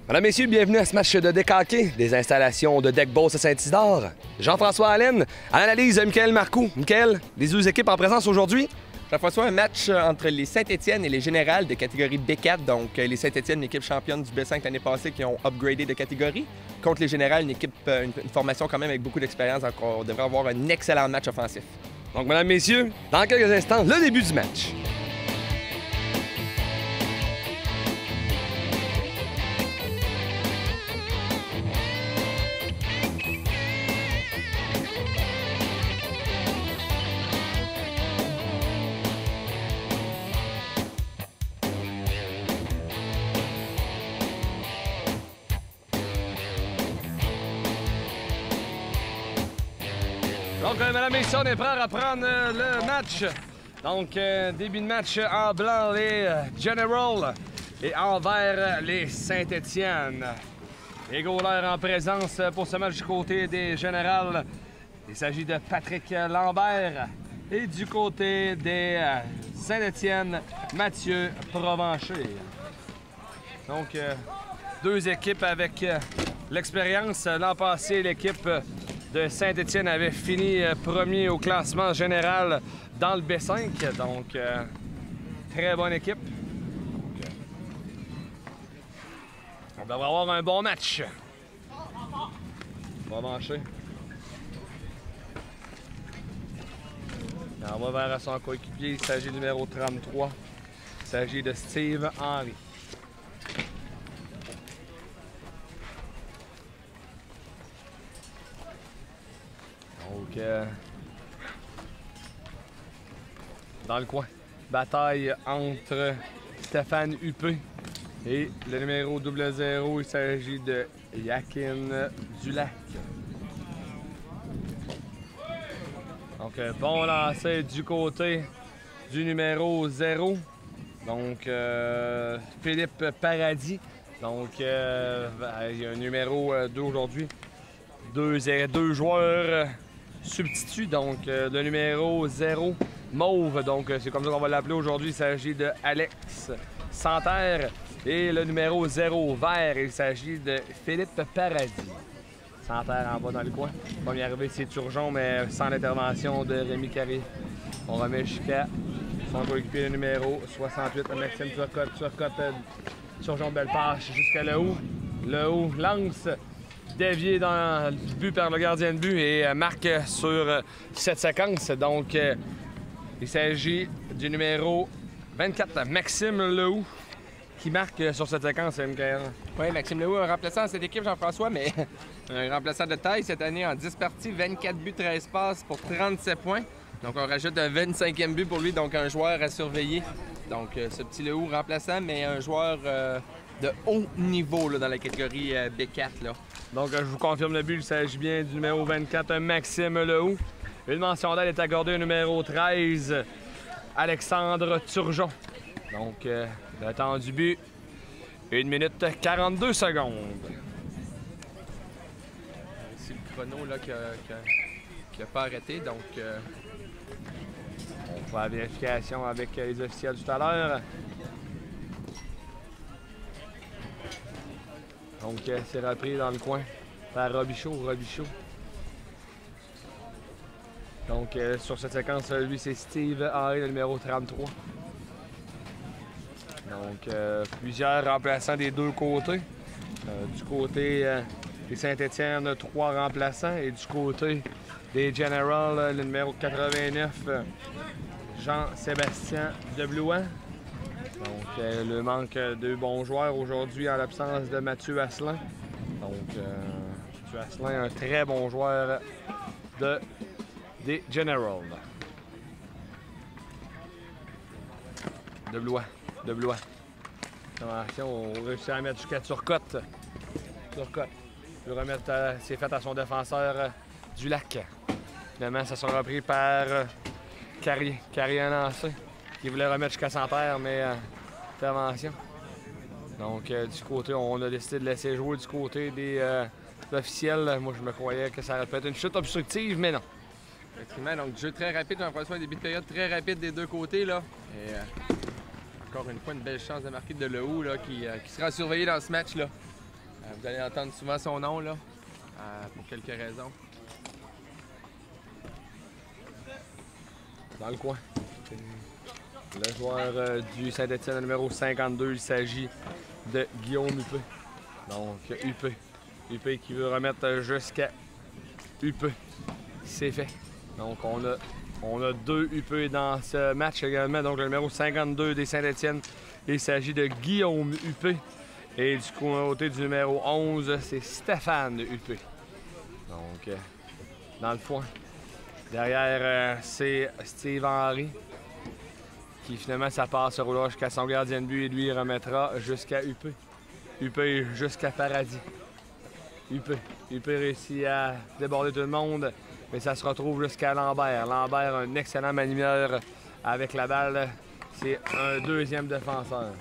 Mesdames, Messieurs, bienvenue à ce match de deck hockey des installations de Deck Beauce à Saint-Isidore. Jean-François Allen, à l'analyse, Michael Marcoux. Michael, les deux équipes en présence aujourd'hui? Jean-François, un match entre les Saint-Étienne et les Générales de catégorie B4. Donc, les Saint-Étienne, une équipe championne du B5 l'année passée qui ont upgradé de catégorie. Contre les Générales, une formation quand même avec beaucoup d'expérience. Donc, on devrait avoir un excellent match offensif. Donc, mesdames, messieurs, dans quelques instants, le début du match. Donc, mesdames et messieurs, on est prêts à reprendre le match. Donc, début de match en blanc, les Generals et en vert, les Saint-Étienne. Les goalers en présence pour ce match du côté des Générales. Il s'agit de Patrick Lambert. Et du côté des Saint-Étienne, Mathieu Provencher. Donc, deux équipes avec l'expérience. L'an passé, l'équipe de Saint-Étienne avait fini premier au classement général dans le B5. Donc, très bonne équipe. On devrait avoir un bon match. Provencher. On va vers son coéquipier. Il s'agit du numéro 33. Il s'agit de Steve Henry. Donc, dans le coin, bataille entre Stéphane Huppé et le numéro 00. Il s'agit de Yakin Dulac. Donc, bon lancer du côté du numéro 0. Donc, Philippe Paradis. Donc, il y a un numéro 2 aujourd'hui. Deux joueurs substituts. Donc, le numéro 0, Mauve. Donc, c'est comme ça qu'on va l'appeler aujourd'hui. Il s'agit de Alex Santerre. Et le numéro 0, Vert. Il s'agit de Philippe Paradis. Santerre en bas dans le coin. On va y arriver, c'est Turgeon, mais sans l'intervention de Rémi Carré. On remet jusqu'à son coéquipier, le numéro 68, Maxime Turcotte. Turcotte, Turgeon Bellepache jusqu'à le haut. Le haut lance, dévié dans le but par le gardien de but et marque sur cette séquence. Donc, il s'agit du numéro 24, Maxime Lehoux, qui marque sur cette séquence, MKR. Oui, Maxime Lehoux, un remplaçant à cette équipe, Jean-François, mais un remplaçant de taille cette année en 10 parties, 24 buts, 13 passes pour 37 points. Donc, on rajoute un 25e but pour lui, donc un joueur à surveiller. Donc, ce petit Lehoux remplaçant, mais un joueur de haut niveau là, dans la catégorie B4. Là. Donc, je vous confirme le but, il s'agit bien du numéro 24, Maxime Lehoux. Une mention d'aide est accordée au numéro 13, Alexandre Turgeon. Donc, le temps du but, 1 minute 42 secondes. C'est le chrono là, qui a pas arrêté, donc... On fera la vérification avec les officiels tout à l'heure. Donc, c'est repris dans le coin par Robichaud. Donc, sur cette séquence, lui, c'est Steve Henry, le numéro 33. Donc, plusieurs remplaçants des deux côtés. Du côté des Saint-Étienne, 3 remplaçants. Et du côté des Generals, le numéro 89, Jean-Sébastien Deblouin. Donc, le manque de bons joueurs aujourd'hui en l'absence de Mathieu Asselin. Donc, Mathieu Asselin, un très bon joueur des Generals. Deblouin. Attention, on réussit à mettre jusqu'à Turcotte. Le remettre, c'est fait à son défenseur Dulac. Finalement, ça sera repris par Carrier a lancé, qui voulait remettre jusqu'à Santerre, mais intervention. Donc, du côté, on a décidé de laisser jouer du côté des officiels. Moi, je me croyais que ça aurait pu être une chute obstructive, mais non. Effectivement, donc jeu très rapide, Jean-François, début de période très rapide des deux côtés. Là. Et, encore une fois, une belle chance de marquer de Lehoux là, qui sera surveillé dans ce match-là. Vous allez entendre souvent son nom, là, pour quelques raisons. Dans le coin. Le joueur du Saint-Étienne numéro 52, il s'agit de Guillaume Huppé. Donc Huppé. Huppé qui veut remettre jusqu'à Huppé. C'est fait. Donc on a 2 Huppé dans ce match également. Donc le numéro 52 des Saint-Étienne, il s'agit de Guillaume Huppé. Et du côté du numéro 11, c'est Stéphane Huppé. Donc dans le foin. Derrière, c'est Steve Henry. Qui finalement, ça passe roulera jusqu'à son gardien de but et lui, il remettra jusqu'à Huppé. Huppé jusqu'à Paradis. Huppé réussit à déborder tout le monde, mais ça se retrouve jusqu'à Lambert. Lambert, un excellent manieur avec la balle. C'est un deuxième défenseur.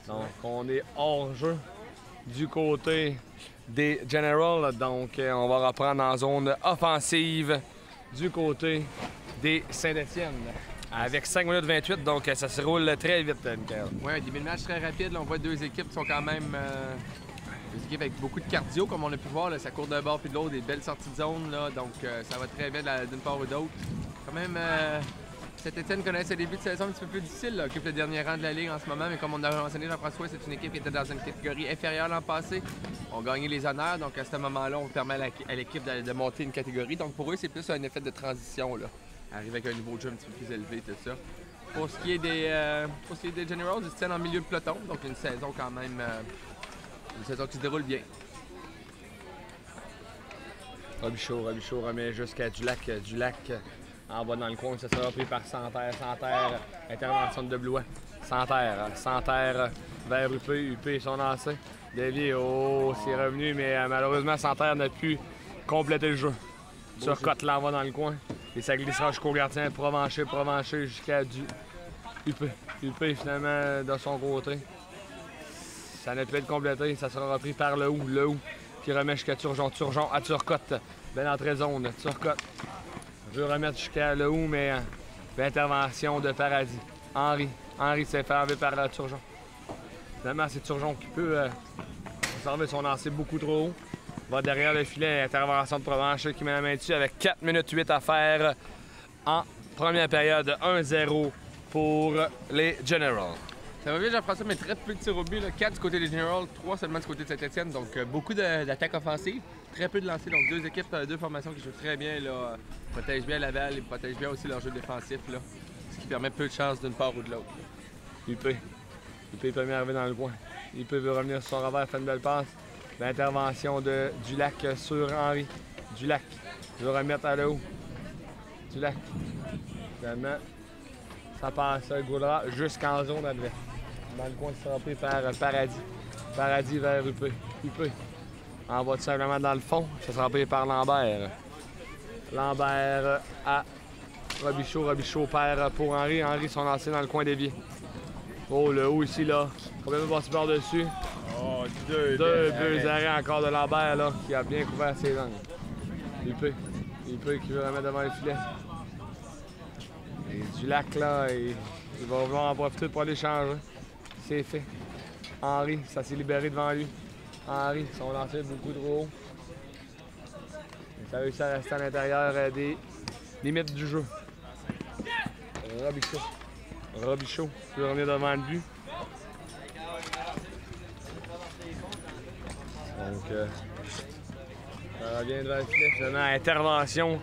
Donc, on est hors jeu du côté des Generals. Donc, on va reprendre en zone offensive du côté des Saint-Étienne. Avec 5 minutes 28, donc ça se roule très vite, Michael. Oui, un début de match très rapide. Là, on voit deux équipes qui sont quand même des équipes avec beaucoup de cardio, comme on a pu voir. Là, ça court d'un bord puis de l'autre, des belles sorties de zone. Là, donc ça va très bien d'une part ou d'autre. Quand même, Saint-Étienne connaît ses débuts de saison un petit peu plus difficiles. Là, occupe le dernier rang de la Ligue en ce moment, mais comme on a mentionné, Jean-François, c'est une équipe qui était dans une catégorie inférieure l'an passé. On gagné les honneurs, donc à ce moment-là, on permet à l'équipe de monter une catégorie. Donc pour eux, c'est plus un effet de transition. Là. Arriver avec un niveau de jeu un petit peu plus élevé, tout ça. Pour ce qui est des Generals, ils se tiennent en milieu de peloton, donc une saison quand même, une saison qui se déroule bien. Robichaud remet jusqu'à Dulac. Dulac en bas dans le coin, ça sera pris par Santerre. Santerre, intervention de Blois. Santerre vers Huppé. Huppé, son lancé. Dévié, oh, c'est revenu, mais malheureusement, Santerre n'a pu compléter le jeu. Turcotte l'envoie dans le coin. Et ça glissera jusqu'au gardien. Provencher jusqu'à Huppé. Huppé, finalement, de son côté. Ça n'a pu être complété. Ça sera repris par le Hou qui remet jusqu'à Turgeon. Turgeon à Turcotte. Belle entrée zone. Turcotte veut remettre jusqu'à le Hou, mais l'intervention de Paradis. Henry s'est fait enlever par Turgeon. Finalement, c'est Turgeon qui peut conserver son lancer beaucoup trop haut. Va derrière le filet, intervention de Provencher qui met la main dessus avec 4 minutes 8 à faire en première période. 1-0 pour les Generals. Ça va bien, Jean-François, mais très peu de tirs au but. 4 du côté des Generals, 3 seulement du côté de Saint-Étienne. Donc beaucoup d'attaques offensives, très peu de lancers. Donc deux équipes, deux formations qui jouent très bien, là, protègent bien la balle et protègent bien aussi leur jeu défensif. Là, ce qui permet peu de chances d'une part ou de l'autre. Huppé peut mieux arriver dans le coin. Huppé veut revenir sur son revers, fait une belle passe. L'intervention de Dulac sur Henry. Dulac veut remettre à le haut. Dulac. Finalement, ça passe Gaudra jusqu'en zone adverse. Dans le coin, ça sera pris par Paradis. Paradis vers Huppé. Huppé envoie tout simplement dans le fond. Ça sera pris par Lambert. Lambert à Robichaud. Robichaud perd pour Henry. Henry sont lancés dans le coin dévié. Oh, le haut ici, là. Complètement passé par-dessus. Oh, deux arrêts encore de Lambert, là, qui a bien couvert ses angles. Huppé qui veut remettre devant le filet. Et Dulac, là, il va vouloir en profiter pour aller changer. C'est fait. Henry, ça s'est libéré devant lui. Henry, son lancer beaucoup trop haut. Ça a réussi à rester à l'intérieur des limites du jeu. Robichaud peut revenir devant le but. Donc, ça revient devant le filet. Finalement, intervention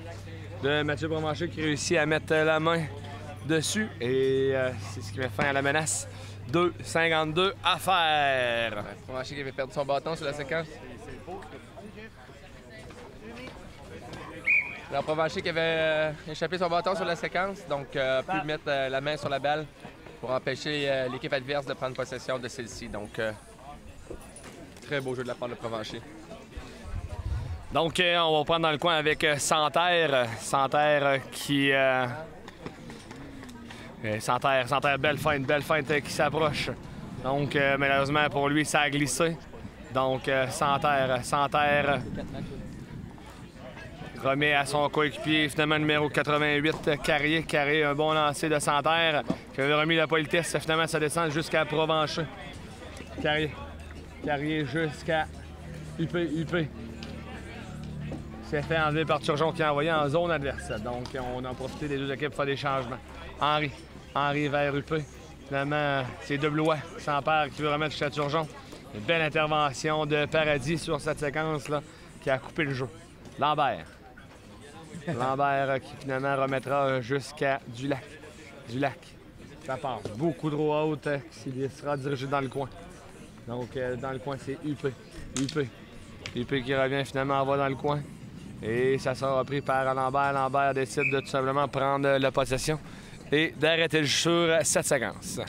de Mathieu Provencher qui réussit à mettre la main dessus. Et c'est ce qui met fin à la menace. 2,52 à faire. Provencher qui avait perdu son bâton sur la séquence. Alors, Provencher qui avait échappé son bâton sur la séquence, donc a pu mettre la main sur la balle pour empêcher l'équipe adverse de prendre possession de celle-ci. Donc, très beau jeu de la part de Provencher. Donc, on va prendre dans le coin avec Santerre. Santerre qui... Santerre, belle feinte qui s'approche. Donc, malheureusement, pour lui, ça a glissé. Donc, Santerre remet à son coéquipier, finalement, numéro 88, Carrier. Carrier, un bon lancer de Santerre qui avait remis la politesse. Finalement, ça descend jusqu'à Provencher. Carrier Carrier jusqu'à UP. C'est fait enlever par Turgeon qui a envoyé en zone adverse. Donc, on a profité des deux équipes pour faire des changements. Henry vers UP. Finalement, c'est Deblois, Sampère qui veut remettre jusqu'à Turgeon. Une belle intervention de Paradis sur cette séquence-là qui a coupé le jeu. Lambert qui finalement remettra jusqu'à Dulac. Ça passe beaucoup trop haute, s'il sera dirigé dans le coin. Donc, dans le coin, c'est UP qui revient finalement en bas dans le coin. Et ça sera repris par Lambert. Lambert décide de tout simplement prendre la possession et d'arrêter le jeu sur cette séquence.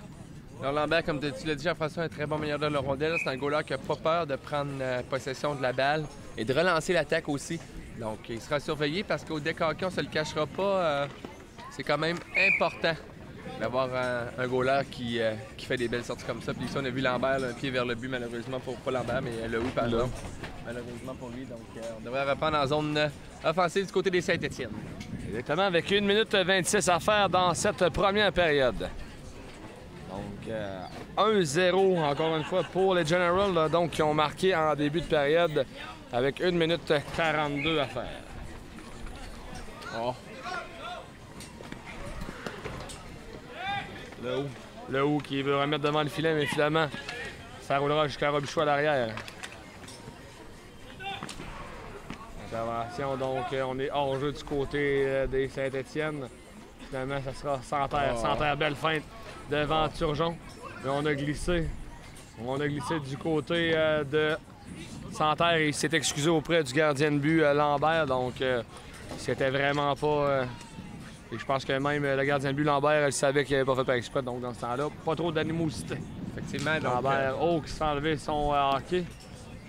Alors Lambert, comme tu l'as dit, Jean-François, un très bon meilleur de la rondelle. C'est un goaler qui n'a pas peur de prendre possession de la balle et de relancer l'attaque aussi. Donc, il sera surveillé parce qu'au décaqué, on ne se le cachera pas. C'est quand même important d'avoir un goaler qui fait des belles sorties comme ça. Puis ici, on a vu Lambert, un pied vers le but, malheureusement pour pas Lambert, mais le haut, pardon. Malheureusement pour lui. Donc, on devrait reprendre en zone offensive du côté des Saint-Étienne. Exactement, avec 1 minute 26 à faire dans cette première période. Donc, 1-0, encore une fois, pour les Generals, là, donc, qui ont marqué en début de période avec 1 minute 42 à faire. Oh. Le haut qui veut remettre devant le filet, mais finalement, ça roulera jusqu'à Robichaud à l'arrière. Intervention, donc on est hors jeu du côté des Saint-Étienne. Finalement, ça sera Santerre, belle feinte devant Turgeon. Mais on a glissé du côté de Santerre et il s'est excusé auprès du gardien de but Lambert. Donc, c'était vraiment pas... et je pense que même le gardien de but Lambert, elle savait qu'il n'avait pas fait par exprès. Donc, dans ce temps-là, pas trop d'animosité. Effectivement, donc, Lambert, qui s'est enlevé son hockey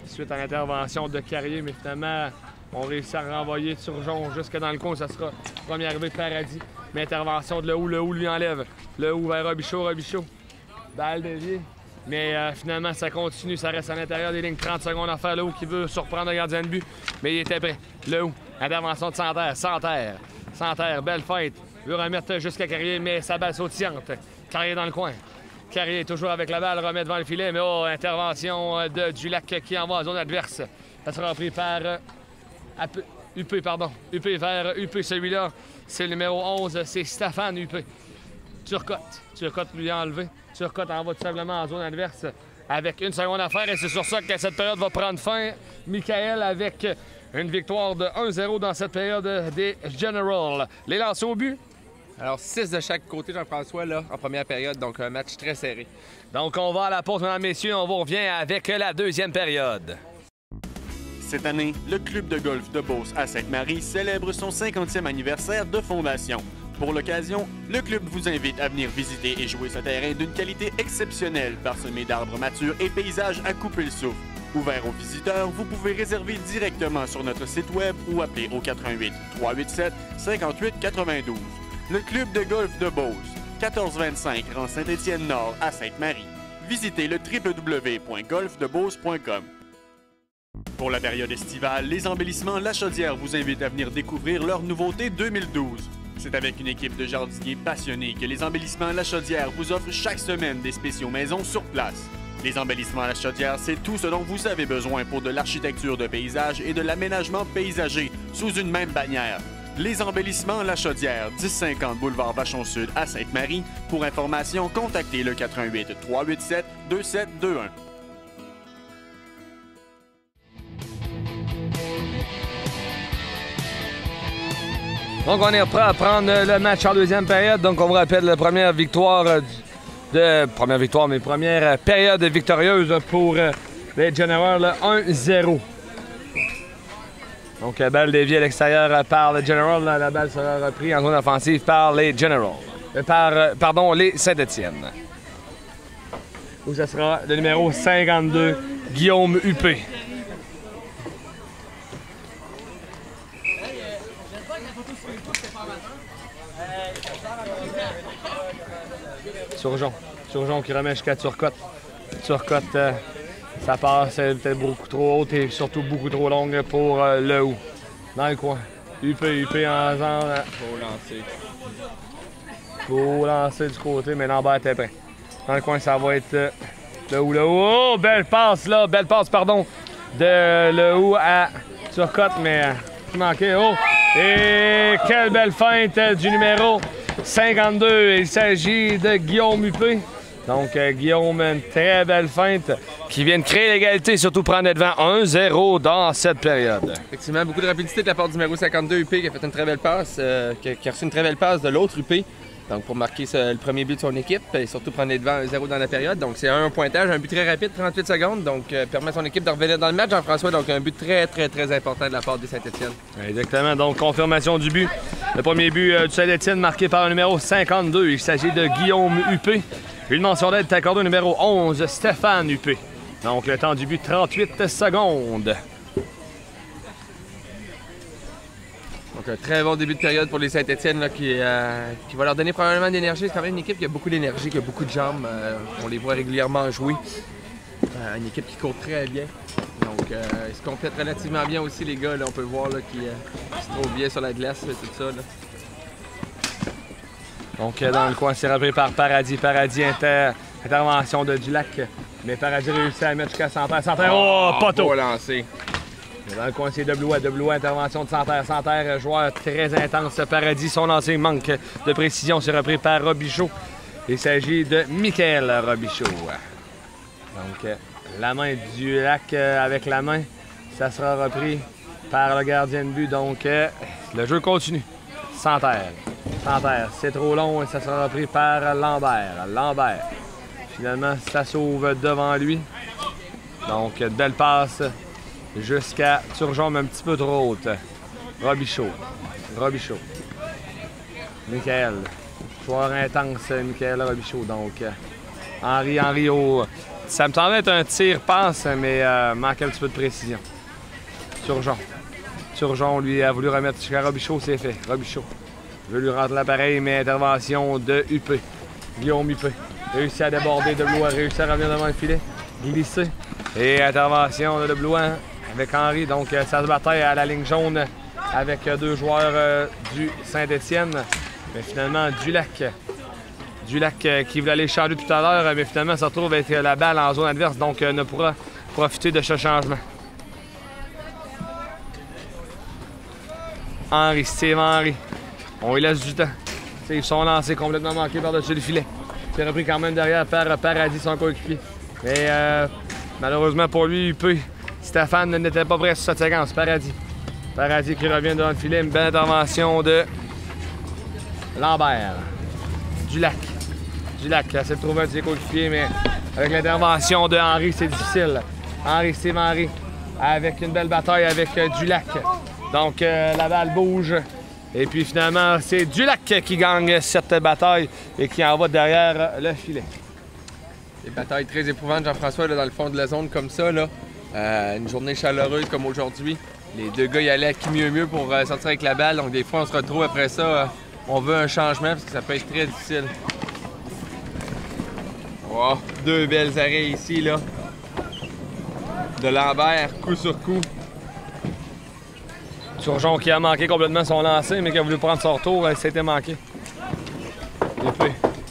suite à l'intervention de Carrier, mais finalement, on réussit à renvoyer Turgeon jusque dans le coin. Ça sera premier arrivé de Paradis. Mais intervention de Le Houx lui enlève. Le Houx vers Robichaud. Balle déviée. Mais finalement, ça continue. Ça reste à l'intérieur des lignes. 30 secondes à faire. Le Houx qui veut surprendre le gardien de but. Mais il était prêt. Le Houx. Intervention de Santerre. Belle fête. Veut remettre jusqu'à Carrier, mais sa balle sautillante. Carrier dans le coin. Carrier toujours avec la balle. Remet devant le filet. Mais intervention de Dulac qui envoie en zone adverse. Ça sera repris par... UP vers UP, celui-là, c'est le numéro 11, c'est Stéphane UP. Turcotte lui a enlevé. Turcotte en va tout simplement en zone adverse avec 1 seconde à faire et c'est sur ça que cette période va prendre fin. Michael avec une victoire de 1-0 dans cette période des Generals. Les lancers au but? Alors, 6 de chaque côté, Jean-François, là, en première période, donc un match très serré. Donc, on va à la pause, mesdames, messieurs, on vous revient avec la deuxième période. Cette année, le club de golf de Beauce à Sainte-Marie célèbre son 50e anniversaire de fondation. Pour l'occasion, le club vous invite à venir visiter et jouer ce terrain d'une qualité exceptionnelle, parsemé d'arbres matures et paysages à couper le souffle. Ouvert aux visiteurs, vous pouvez réserver directement sur notre site web ou appeler au 88 387 58 92. Le club de golf de Beauce, 1425 rang Saint-Étienne-Nord à Sainte-Marie. Visitez le www.golfdebeauce.com. Pour la période estivale, les embellissements La Chaudière vous invitent à venir découvrir leur nouveauté 2012. C'est avec une équipe de jardiniers passionnés que les embellissements La Chaudière vous offrent chaque semaine des spéciaux maison sur place. Les embellissements La Chaudière, c'est tout ce dont vous avez besoin pour de l'architecture de paysage et de l'aménagement paysager sous une même bannière. Les embellissements La Chaudière, 1050 boulevard Vachon-Sud à Sainte-Marie. Pour information, contactez le 418 387 2721. Donc, on est prêt à prendre le match en deuxième période. Donc, on vous rappelle la première période victorieuse pour les Generals, 1-0. Donc, la balle déviée à l'extérieur par les Generals. La balle sera reprise en zone offensive par les Generals. Les Saint-Étienne. Où ça sera le numéro 52, Guillaume Huppé. Turgeon qui remet jusqu'à Turcotte. Turcotte, ça passe peut-être beaucoup trop haute et surtout beaucoup trop longue pour Le Houx. Dans le coin. UP en zone. Faut lancer du côté, mais Lambert était prêt. Dans le coin, ça va être Le Hou, oh, belle passe là, belle passe, pardon, de le Hou à Turcotte, mais qui manquait. Oh, et quelle belle feinte du numéro 52. Il s'agit de Guillaume Huppé. Donc, Guillaume, une très belle feinte qui vient de créer l'égalité, surtout prendre devant 1-0 dans cette période. Effectivement, beaucoup de rapidité de la part du numéro 52, Huppé, qui a fait une très belle passe, qui a reçu une très belle passe de l'autre Huppé. Donc, pour marquer le premier but de son équipe et surtout prendre devant 1-0 dans la période. Donc, c'est un pointage, un but très rapide, 38 secondes. Donc, permet à son équipe de revenir dans le match, Jean-François. Donc, un but très important de la part de Saint-Étienne. Exactement. Donc, confirmation du but. Le premier but du Saint-Étienne marqué par le numéro 52. Il s'agit de Guillaume Huppé. Une mention d'aide est accordée au numéro 11, Stéphane Huppé. Donc, le temps du but, 38 secondes. Donc, un très bon début de période pour les Saint-Étienne qui va leur donner probablement de l'énergie. C'est quand même une équipe qui a beaucoup d'énergie, qui a beaucoup de jambes. On les voit régulièrement jouer. Une équipe qui court très bien. Donc, ils se complètent relativement bien aussi, les gars. Là, on peut voir là, qui se trouvent bien sur la glace et tout ça. Là. Donc, dans le coin, c'est repris par Paradis. Paradis, intervention de Dulac. Mais Paradis réussit à mettre jusqu'à Santerre. Santerre, oh, poteau! Beau lancé. Dans le coin, c'est Deblois. Deblois, intervention de Santerre. Santerre, joueur très intense. Paradis, son lancé manque de précision. C'est repris par Robichaud. Il s'agit de Michael Robichaud. Donc, la main du lac avec la main. Ça sera repris par le gardien de but. Donc, le jeu continue. Santerre. Santerre, c'est trop long et ça sera repris par Lambert. Lambert. Finalement, ça sauve devant lui. Donc, belle passe jusqu'à Turgeon, mais un petit peu trop haute. Robichaud. Robichaud. Michael. Joueur intense, Michael Robichaud. Donc, Henri au... Ça me semblait être un tir-passe, mais manque un petit peu de précision. Turgeon. Turgeon, lui, a voulu remettre jusqu'à Robichaud, c'est fait. Robichaud. Veut lui rendre l'appareil, mais intervention de Huppé. Guillaume Huppé. Réussit à déborder de Blois, réussit à revenir devant le filet. Glisser. Et intervention de Blois avec Henri. Donc, ça se bataille à la ligne jaune avec deux joueurs du Saint-Étienne. Mais finalement, Dulac. Dulac qui voulait aller changer tout à l'heure, mais finalement, se retrouve avec la balle en zone adverse. Donc, ne pourra profiter de ce changement. Henri, Steve Henri. On lui laisse du temps. Ils sont lancés complètement manqués par-dessus le filet. C'est repris quand même derrière par Paradis, son coéquipier. Mais malheureusement pour lui, Stéphane n'était pas prêt sur cette séquence. Paradis. Paradis qui revient devant le filet. Une belle intervention de Lambert. Dulac. Dulac essaie de trouver un de ses coéquipiers, mais avec l'intervention de Henri, c'est difficile. Henri, Steve Henri, avec une belle bataille avec Dulac. Donc la balle bouge. Et puis finalement, c'est Dulac qui gagne cette bataille et qui envoie derrière le filet. Des batailles très éprouvantes, Jean-François, dans le fond de la zone comme ça. Là. Une journée chaleureuse comme aujourd'hui. Les deux gars y allaient à qui mieux pour sortir avec la balle. Donc des fois, on se retrouve après ça, on veut un changement parce que ça peut être très difficile. Oh, deux belles arrêts ici, là. De Lambert, coup sur coup. Turgeon qui a manqué complètement son lancer, mais qui a voulu prendre son retour, c'était manqué.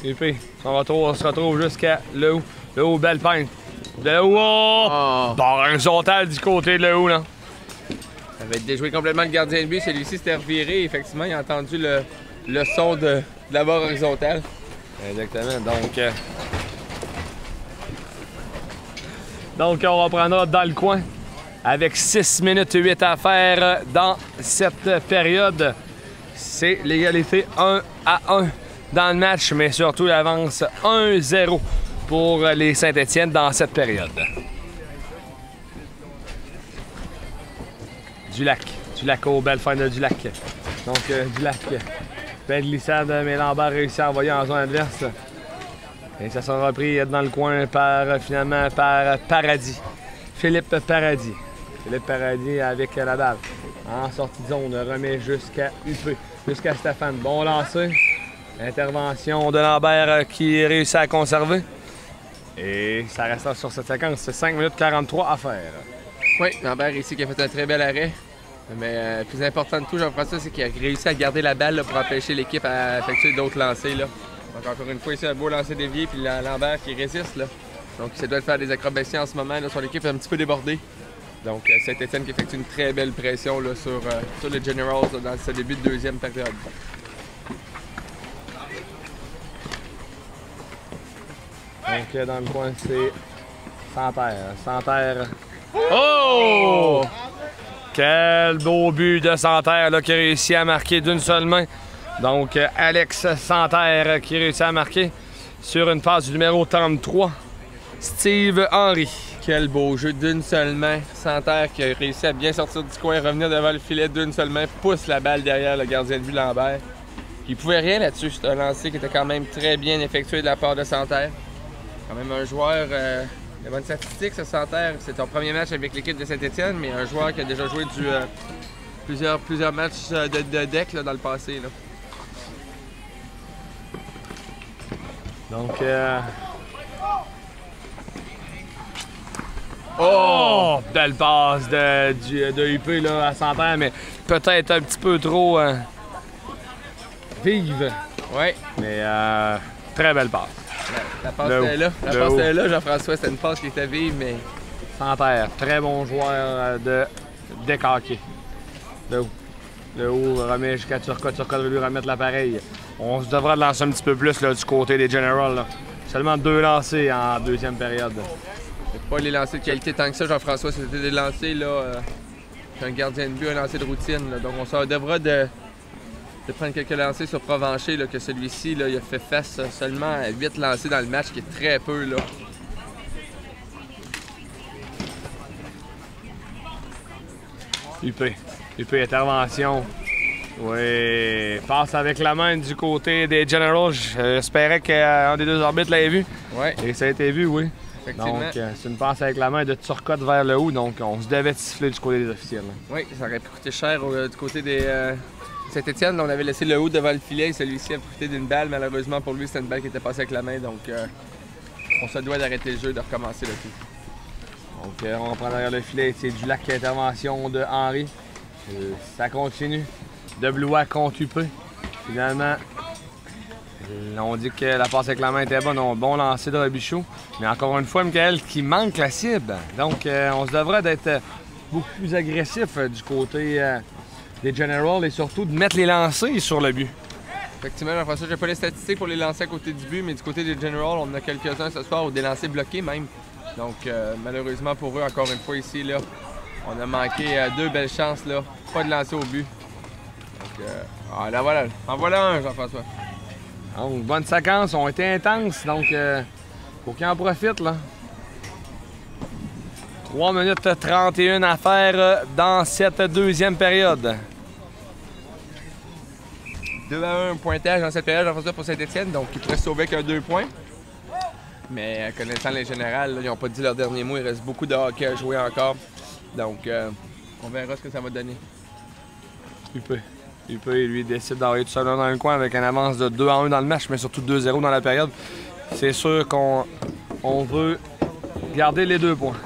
Huppé. Son retour se retrouve jusqu'à le Hou. Le Hou, belle peinte. Le Hou, oh! Barre horizontale du côté de le Hou, là. Ça va être déjoué complètement le gardien de but. Celui-ci s'était reviré. Effectivement, il a entendu le son de la barre horizontale. Exactement. Donc, on reprendra dans le coin. Avec 6 minutes 8 à faire dans cette période. C'est l'égalité 1-1 dans le match, mais surtout l'avance 1-0 pour les Saint-Étienne dans cette période. Dulac. Dulac au belle fin de Dulac. Donc Dulac, belle glissade, mais Lambert réussit à envoyer en zone adverse. Et ça sera repris dans le coin finalement par Paradis. Philippe Paradis. Philippe Paradis avec la balle. En sortie de zone, remet jusqu'à Huppé, jusqu'à Stéphane. Bon lancer. Intervention de Lambert qui réussit à conserver. Et ça reste sur cette séquence. C'est 5 minutes 43 à faire. Oui, Lambert ici qui a fait un très bel arrêt. Mais le plus important de tout, Jean-François, c'est qu'il a réussi à garder la balle là, pour empêcher l'équipe à effectuer d'autres lancers. Là. Donc encore une fois, ici, un beau lancer dévié, puis Lambert qui résiste. Là. Donc, il se doit de faire des acrobaties en ce moment. Là, son équipe est un petit peu débordée. Donc, Saint-Étienne qui effectue une très belle pression là, sur les Generals là, dans ce début de deuxième période. Donc, dans le coin, c'est Santerre. Santerre. Oh! Quel beau but de Santerre là, qui a réussi à marquer d'une seule main. Donc, Alex Santerre qui réussit à marquer sur une passe du numéro 33, Steve Henry. Quel beau jeu d'une seule main. Santerre qui a réussi à bien sortir du coin, revenir devant le filet d'une seule main, pousse la balle derrière le gardien de but Lambert. Il pouvait rien là-dessus. C'est un lancer qui était quand même très bien effectué de la part de Santerre. Quand même un joueur de bonne statistique, ce Santerre. C'est son premier match avec l'équipe de Saint-Étienne, mais un joueur qui a déjà joué plusieurs matchs de deck là, dans le passé. Là. Donc, oh! Belle passe de UP là, à Santerre, mais peut-être un petit peu trop vive. Ouais. Mais très belle passe. La passe était là. La passe était là, Jean-François. C'était une passe qui était vive, mais... Santerre, très bon joueur de décaquer. De haut, remet jusqu'à Turcotte. Turcotte veut lui remettre l'appareil. On se devra de lancer un petit peu plus là, du côté des Generals. Là. Seulement 2 lancés en deuxième période. C'est pas les lancers de qualité tant que ça, Jean-François. C'était des lancers, là, un gardien de but, un lancer de routine. Là. Donc on se devra de prendre quelques lancers sur Provencher, là, que celui-ci, il a fait face seulement à 8 lancers dans le match, qui est très peu. Là. UP, intervention. Oui, passe avec la main du côté des Generals. J'espérais qu'un des deux arbitres l'ait vu. Ouais. Et ça a été vu, oui. Effectivement. Donc, c'est une passe avec la main de Turcotte vers le haut, donc on se devait siffler du côté des officiels. Oui, ça aurait pu coûter cher du côté des Saint-Étienne. On avait laissé le haut devant le filet et celui-ci a profité d'une balle. Malheureusement pour lui, c'était une balle qui était passée avec la main, donc on se doit d'arrêter le jeu et de recommencer le tout. Donc, on reprend derrière le filet. C'est Dulac qui a intervention de Henry. Ça continue. De Blois contre UP. Finalement, on dit que la passe avec la main était bonne. Bon lancer de Robichaud. Mais encore une fois, Michael qui manque la cible. Donc, on se devrait d'être beaucoup plus agressif du côté des Generals et surtout de mettre les lancers sur le but. Effectivement, Jean-François, je n'ai pas les statistiques pour les lancers à côté du but, mais du côté des Generals, on en a quelques-uns ce soir ou des lancers bloqués même. Donc, malheureusement pour eux, encore une fois ici, là, on a manqué 2 belles chances, là. Pas de lancer au but. Donc, là voilà. En voilà un, Jean-François. Donc, bonne séquence, ont été intenses, donc faut qu'ils en profitent, là. 3 minutes 31 à faire dans cette deuxième période. 2-1 pointage dans cette période, Jean-François, pour Saint-Étienne, donc ils pourraient se sauver avec 2 points. Mais connaissant les générales, là, ils n'ont pas dit leur dernier mot, il reste beaucoup de hockey à jouer encore. Donc, on verra ce que ça va donner. UP, lui, décide d'envoyer tout seul dans le coin avec une avance de 2-1 dans le match, mais surtout 2-0 dans la période. C'est sûr qu'on veut garder les 2 points.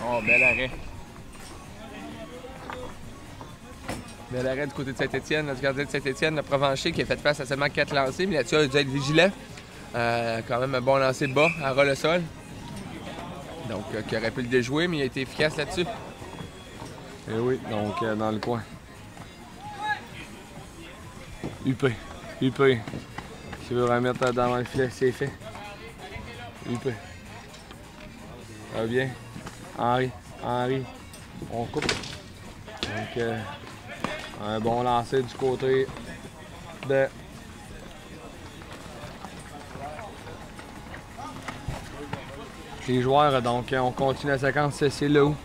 Oh, bel arrêt. Bel arrêt du côté de Saint-Étienne, du gardien de Saint-Étienne, le Provencher, qui a fait face à seulement 4 lancers, mais là-dessus, il a dû être vigilant. Quand même un bon lancer bas, à ras le sol. Donc, qui aurait pu le déjouer, mais il a été efficace là-dessus. Et oui, donc dans le coin. UP, qui veut remettre dans le filet, c'est fait. UP. Ça va bien. Henry, on coupe. Donc, un bon lancer du côté de... les joueurs. Donc, on continue la séquence. C'est le haut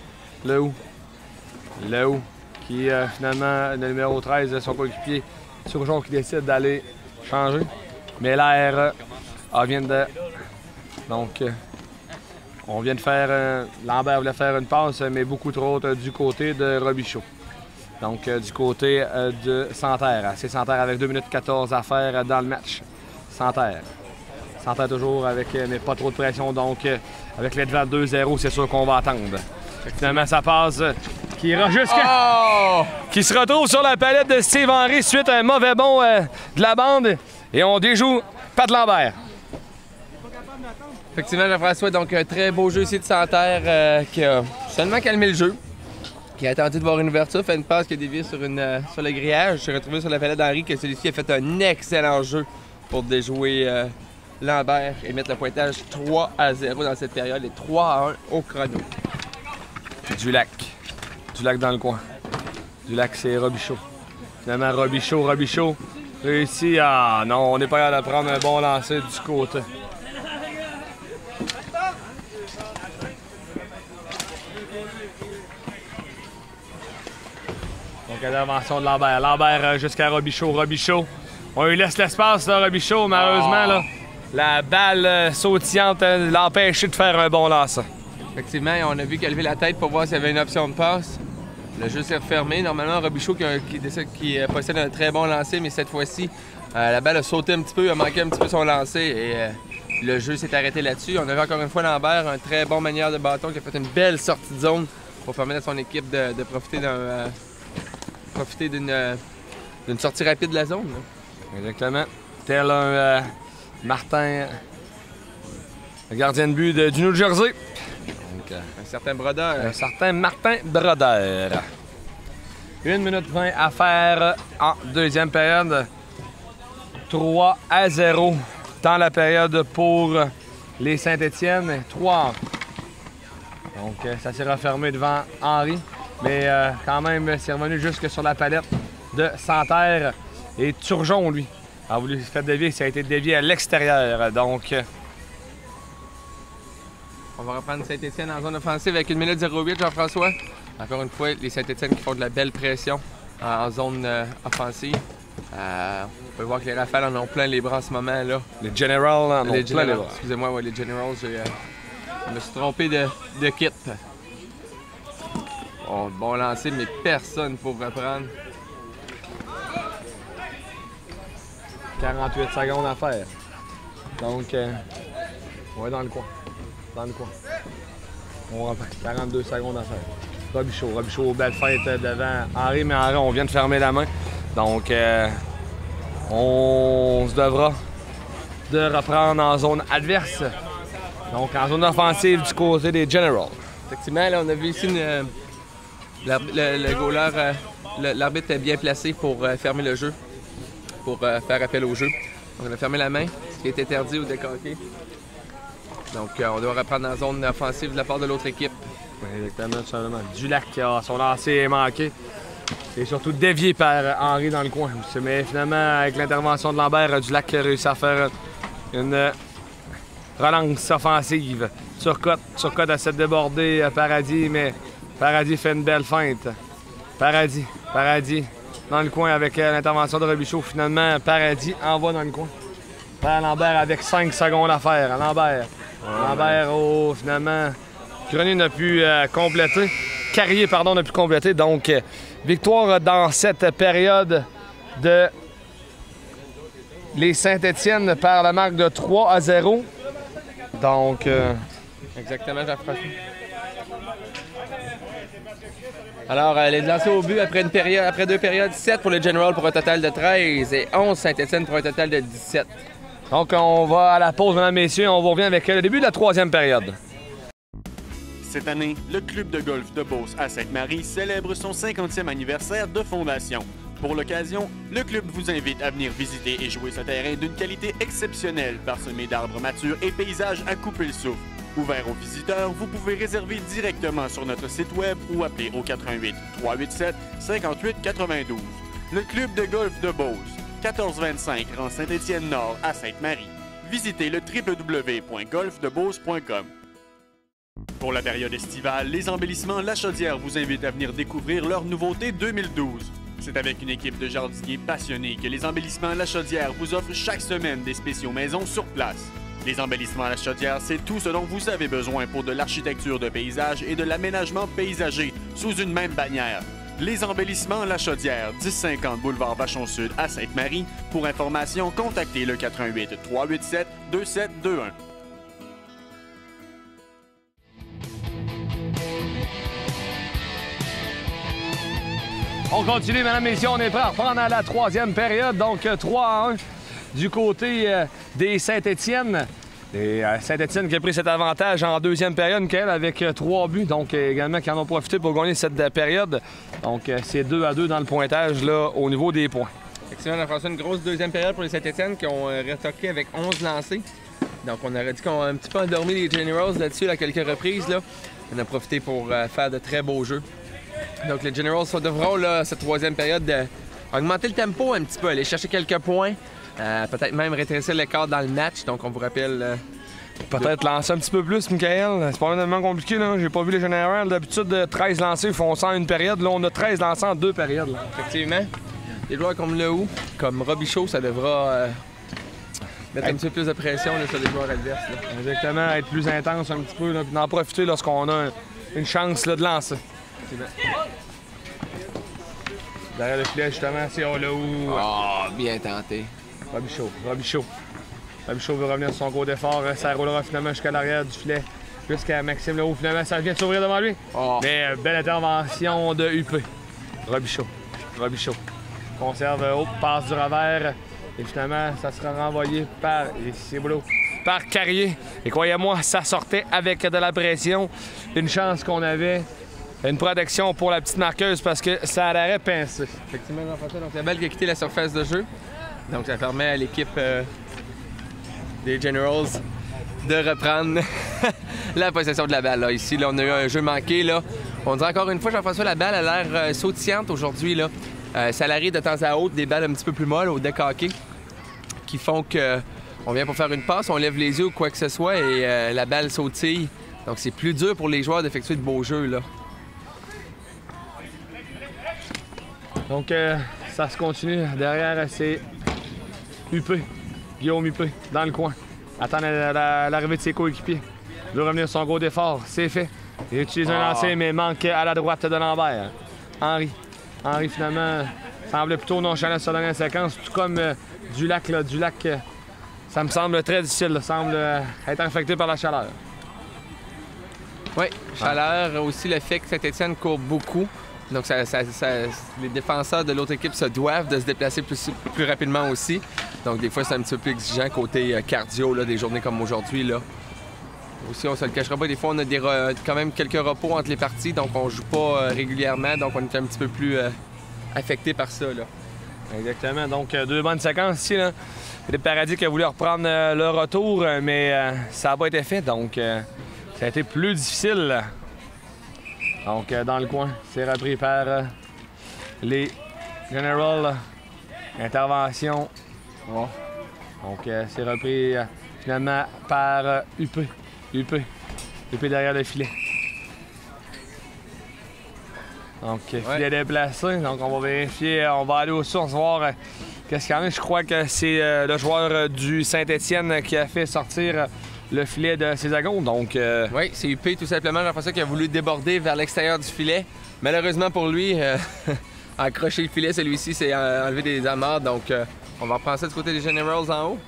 qui finalement, le numéro 13, son coéquipier, Surgeon qui décide d'aller changer. Mais l'air vient de... Donc, on vient de faire... Lambert voulait faire une passe, mais beaucoup trop haute du côté de Robichaud. Donc, du côté de Santerre. C'est Santerre avec 2 minutes 14 à faire dans le match. Santerre toujours avec, mais pas trop de pression. Donc, avec les devants 2-0, c'est sûr qu'on va attendre. Finalement, ça passe qui ira jusqu'à... qui se retrouve sur la palette de Steve Henry suite à un mauvais bond de la bande. Et on déjoue Pat Lambert. Effectivement, Jean-François, donc un très beau jeu ici de Santerre qui a seulement calmé le jeu, qui a tenté de voir une ouverture, fait une passe qui a dévié sur le grillage. Je suis retrouvé sur la palette d'Henri que celui-ci a fait un excellent jeu pour déjouer Lambert et mettre le pointage 3-0 dans cette période et 3-1 au chrono. Dulac. Dulac dans le coin. Dulac, c'est Robichaud. Finalement, Robichaud réussit à... Non, on n'est pas capable de prendre un bon lancer du côté. Donc, intervention de Lambert. Lambert jusqu'à Robichaud. Robichaud. On lui laisse l'espace, là, Robichaud. Malheureusement, là, la balle sautillante l'a empêché de faire un bon lancer. Effectivement, on a vu qu'il a levé la tête pour voir s'il y avait une option de passe. Le jeu s'est refermé. Normalement, Robichaud qui possède un très bon lancer, mais cette fois-ci, la balle a sauté un petit peu, a manqué un petit peu son lancer et le jeu s'est arrêté là-dessus. On avait encore une fois Lambert, un très bon manière de bâton qui a fait une belle sortie de zone pour permettre à son équipe de profiter d'une sortie rapide de la zone. Là. Exactement. Tel un Martin, le gardien de but du New Jersey. Donc, un certain Brodeur. Un certain Martin Brodeur. 1 minute 20 à faire en deuxième période. 3-0 dans la période pour les Saint-Étienne. 3. Donc, ça s'est refermé devant Henri. Mais quand même, c'est revenu jusque sur la palette de Santerre. Et Turgeon, lui, a voulu se faire dévier. Ça a été dévié à l'extérieur. Donc, on va reprendre Saint-Étienne en zone offensive avec 1 minute 08, Jean-François. Encore une fois, les Saint-Étienne qui font de la belle pression en zone offensive. On peut voir que les Rafales en ont plein les bras en ce moment. Là. Les Generals en ont plein les bras. Excusez-moi, ouais, les Generals, je me suis trompé de kit. Oh, bon lancer, mais personne pour reprendre. 48 secondes à faire. Donc, on va dans le coin. Dans le coin. On reprend. 42 secondes à faire. Robichaud, belle fête devant Henri, mais Henri, on vient de fermer la main. Donc, on se devra de reprendre en zone adverse. Donc, en zone offensive du côté des Generals. Effectivement, là, on a vu ici le goaler, l'arbitre est bien placé pour fermer le jeu, pour faire appel au jeu. Donc, on a fermé la main, ce qui est interdit au décanté. Donc, on doit reprendre en zone offensive de la part de l'autre équipe. Oui, exactement, tout simplement. Dulac, son lancer est manqué. Et surtout dévié par Henri dans le coin. Mais finalement, avec l'intervention de Lambert, Dulac a réussi à faire une relance offensive. Turcotte essaie de déborder Paradis, mais Paradis fait une belle feinte. Paradis dans le coin avec l'intervention de Robichaud. Finalement, Paradis envoie dans le coin. Par Lambert avec 5 secondes à faire. Lambert, finalement, Grenier n'a pu compléter. Carrier, pardon, n'a pu compléter. Donc, victoire dans cette période de les Saint-Étienne par la marque de 3-0. Donc, exactement, Jean-François. Alors, les lancers au but après deux périodes, 7 pour le General pour un total de 13 et 11 Saint-Étienne pour un total de 17. Donc, on va à la pause, mesdames, messieurs. On vous revient avec le début de la troisième période. Cette année, le club de golf de Beauce à Sainte-Marie célèbre son 50e anniversaire de fondation. Pour l'occasion, le club vous invite à venir visiter et jouer ce terrain d'une qualité exceptionnelle, parsemé d'arbres matures et paysages à couper le souffle. Ouvert aux visiteurs, vous pouvez réserver directement sur notre site web ou appeler au 88 387 58 92. Le club de golf de Beauce, 1425 rue Saint-Étienne-Nord à Sainte-Marie. Visitez le www.golfdebeauce.com. Pour la période estivale, les embellissements La Chaudière vous invitent à venir découvrir leur nouveauté 2012. C'est avec une équipe de jardiniers passionnés que les embellissements La Chaudière vous offrent chaque semaine des spéciaux maison sur place. Les embellissements La Chaudière, c'est tout ce dont vous avez besoin pour de l'architecture de paysage et de l'aménagement paysager sous une même bannière. Les embellissements La Chaudière, 1050 boulevard Vachon-Sud à Sainte-Marie. Pour information, contactez le 88 387 2721. On continue, mesdames et messieurs, on est prêt à reprendre à la troisième période, donc 3-1 du côté des Saint-Étienne. Et Saint-Étienne qui a pris cet avantage en deuxième période, Michael, avec 3 buts, donc également qui en ont profité pour gagner cette période. Donc c'est 2-2 dans le pointage là, au niveau des points. Effectivement, Jean-François, une grosse deuxième période pour les Saint-Étienne qui ont retoqué avec 11 lancés. Donc on aurait dit qu'on a un petit peu endormi les Generals là-dessus à quelques reprises. Là. On a profité pour faire de très beaux jeux. Donc les Generals devront, là, cette troisième période, augmenter le tempo un petit peu, aller chercher quelques points. Peut-être même rétrécir l'écart dans le match. Donc on vous rappelle... Peut-être lancer un petit peu plus, Michael. C'est pas vraiment compliqué, là. J'ai pas vu les générales. D'habitude, 13 lancés font ça en une période. Là, on a 13 lancés en 2 périodes. Là. Effectivement. Des joueurs comme Lehoux, comme Robichaud, ça devra mettre un petit peu plus de pression là, sur les joueurs adverses. Là. Exactement, être plus intense un petit peu, là, puis d'en profiter lorsqu'on a une chance là, de lancer. Derrière le filet, justement, c'est Lehoux. Oh, bien tenté. Robichaud veut revenir sur son gros d'effort. Ça roulera finalement jusqu'à l'arrière du filet. Jusqu'à Maxime Lehoux. Finalement, ça vient de s'ouvrir devant lui. Oh. Mais belle intervention de UP. Robichaud. Conserve haute, passe du revers. Et finalement, ça sera renvoyé par, c'est boulot, par Carrier. Et croyez-moi, ça sortait avec de la pression. Une chance qu'on avait. Une protection pour la petite marqueuse parce que ça allait pincer. Effectivement, Jean-François, donc la balle qui a quitté la surface de jeu. Donc ça permet à l'équipe des Generals de reprendre la possession de la balle. Là. Ici, là, on a eu un jeu manqué. Là. On dit encore une fois, Jean-François, la balle a l'air sautillante aujourd'hui. Là. Ça arrive de temps à autre, des balles un petit peu plus molles au deck hockey qui font qu'on vient pour faire une passe, on lève les yeux ou quoi que ce soit et la balle sautille. Donc c'est plus dur pour les joueurs d'effectuer de beaux jeux. Là. Donc ça se continue. Derrière, c'est UP. Guillaume UP, dans le coin. Attend l'arrivée de ses coéquipiers. Il veut revenir sur son gros d'effort. C'est fait. Il utilise un lancer, mais manque à la droite de Lambert. Henry, finalement, semblait plutôt nonchalant sur la dernière séquence, tout comme Dulac. Là. Dulac, ça me semble très difficile. Là. Semble être affecté par la chaleur. Oui, chaleur. Aussi le fait que Saint-Étienne court beaucoup. Donc, les défenseurs de l'autre équipe se doivent de se déplacer plus rapidement aussi. Donc, des fois, c'est un petit peu plus exigeant côté cardio, là, des journées comme aujourd'hui. Là. Aussi, on se le cachera pas, des fois, on a quand même quelques repos entre les parties, donc on joue pas régulièrement, donc on est un petit peu plus affecté par ça. Là. Exactement. Donc, 2 bonnes séquences ici. Là. Les Paradis qui a voulu reprendre le retour, mais ça n'a pas été fait, donc ça a été plus difficile. Donc, dans le coin, c'est repris par les Generals. Intervention. Oh. Donc, c'est repris finalement par UP. UP derrière le filet. Donc, filet déplacé. Donc, on va vérifier. On va aller aux sources voir qu'est-ce qu'il y en a. Je crois que c'est le joueur du Saint-Étienne qui a fait sortir le filet de Césagon, donc... Oui, c'est UP tout simplement, Jean-François, qui a voulu déborder vers l'extérieur du filet. Malheureusement pour lui, accrocher le filet, celui-ci s'est enlevé des amarres, donc on va reprendre ça du côté des Generals en haut.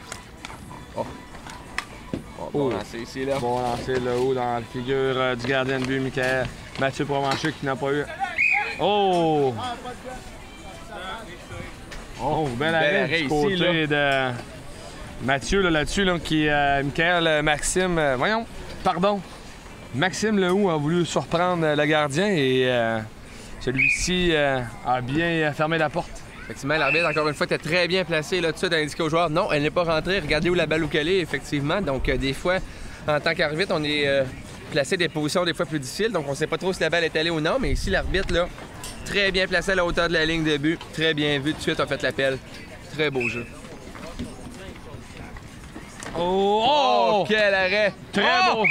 Bon lancer ici, là. Bon lancer là-haut dans la figure du gardien de but, Mathieu Provencher, qui n'a pas eu... Oh! Oh, bel arrêt du côté ici, de... Mathieu, là-dessus, qui Maxime... Maxime Lehoux a voulu surprendre le gardien et celui-ci a bien fermé la porte. Effectivement, l'arbitre, encore une fois, était très bien placé là-dessus d'indiquer aux joueurs non, elle n'est pas rentrée. Regardez où la balle où qu'elle est, effectivement. Donc, des fois, en tant qu'arbitre, on est placé des positions des fois plus difficiles. Donc, on ne sait pas trop si la balle est allée ou non. Mais ici, l'arbitre, là, très bien placé à la hauteur de la ligne de but. Très bien vu. Tout de suite, on fait l'appel. Très beau jeu. Oh, quel arrêt! Très beau!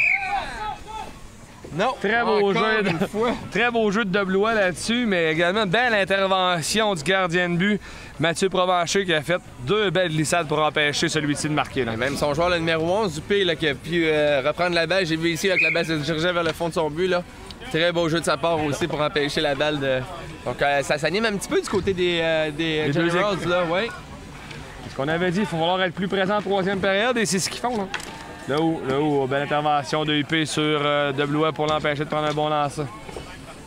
Non! Très beau jeu de Deblois là-dessus, mais également belle intervention du gardien de but, Mathieu Provencher, qui a fait 2 belles glissades pour empêcher celui-ci de marquer. Là. Même son joueur, le numéro 11, Dupé, là, qui a pu reprendre la balle. J'ai vu ici que la balle se dirigeait vers le fond de son but. Là. Très beau jeu de sa part aussi pour empêcher la balle de... Donc ça s'anime un petit peu du côté des Generals, là, ouais. Ce qu'on avait dit, il faut falloir être plus présent en 3e période et c'est ce qu'ils font. Là. Là-haut, belle intervention de UP sur Deblois pour l'empêcher de prendre un bon lancer.